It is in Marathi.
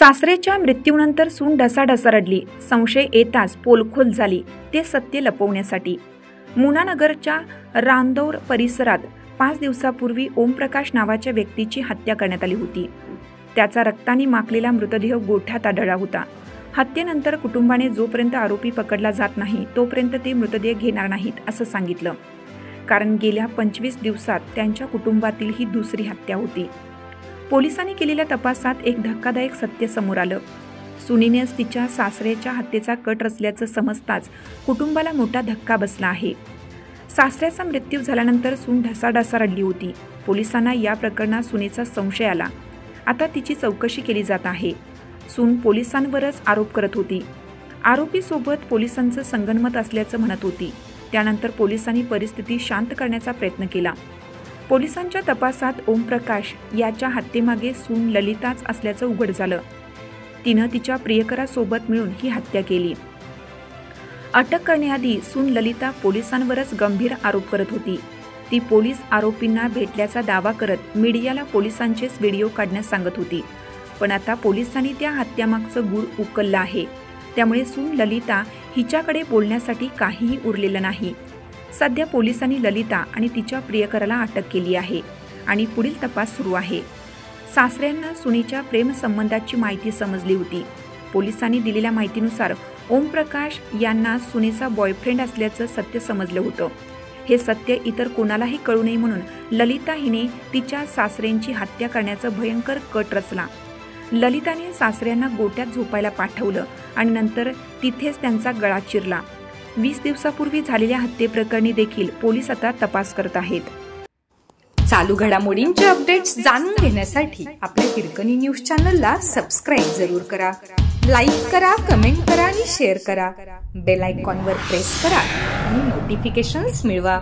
सासरेच्या मृत्यूनंतर सून ढसाढसा रडली. संशय येताच पोलखोल झाली ते सत्य लपवण्यासाठी. मुनानगरच्या रांदौर परिसरात 5 दिवसापूर्वी ओमप्रकाश नावाच्या व्यक्तीची हत्या करण्यात आली होती. त्याचा रक्ताने माखलेला मृतदेह गोठ्यात आढळला होता. हत्येनंतर कुटुंबाने जोपर्यंत आरोपी पकडला जात नाही तोपर्यंत ते मृतदेह घेणार नाहीत असं सांगितलं. कारण गेल्या 25 दिवसात त्यांच्या कुटुंबातील ही दुसरी हत्या होती. पोलिसांनी केलेल्या तपासात एक धक्कादायक सत्य समोर आलं. सुनीनेच तिच्या सासऱ्याच्या हत्येचा कट रचल्याचं समजताच कुटुंबाला मोठा धक्का बसला आहे. सासऱ्याचा मृत्यू झाल्यानंतर सून ढसाढसा रडली होती. पोलिसांना या प्रकरणात सुनेचा संशय आला. आता तिची चौकशी केली जात आहे. सून पोलिसांवरच आरोप करत होती. आरोपीसोबत पोलिसांचं संगनमत असल्याचं म्हणत होती. त्यानंतर पोलिसांनी परिस्थिती शांत करण्याचा प्रयत्न केला. पोलिसांच्या तपासात ओमप्रकाश याच्या हत्येमागे सून ललिताच असल्याचं उघड झालं. तिनं तिच्या प्रियकरासोबत मिळून ही हत्या केली. अटक करण्याआधी सून ललिता पोलिसांवरच गंभीर आरोप करत होती. ती पोलीस आरोपींना भेटल्याचा दावा करत मीडियाला पोलिसांचेच व्हिडिओ काढण्यास सांगत होती. पण आता पोलिसांनी त्या हत्यामागचं गूढ उकललं आहे. त्यामुळे सून ललिता हिच्याकडे बोलण्यासाठी काहीही उरलेलं नाही. सध्या पोलिसांनी ललिता आणि तिच्या प्रियकराला अटक केली आहे आणि पुढील तपास सुरू आहे. सासऱ्यांना सुनीच्या प्रेमसंबंधाची माहिती समजली होती. पोलिसांनी दिलेल्या माहितीनुसार ओमप्रकाश यांना सुनेचा बॉयफ्रेंड असल्याचं सत्य समजलं होतं. हे सत्य इतर कोणालाही कळू नये म्हणून ललिता हिने तिच्या सासऱ्यांची हत्या करण्याचा भयंकर कट रचला. ललिताने सासऱ्यांना गोट्यात झोपायला पाठवलं आणि नंतर तिथेच त्यांचा गळा चिरला. 20 दिवसापूर्वी झालेल्या हत्येप्रकरणी देखील पोलीस आता तपास करत आहेत. चालू घडामोडींचे अपडेट्स जाणून घेण्यासाठी आपल्या हिरकणी न्यूज चॅनलला सबस्क्राईब जरूर करा. लाईक करा, कमेंट करा आणि शेअर करा. बेल आयकॉनवर प्रेस करा आणि नोटिफिकेशन्स मिळवा.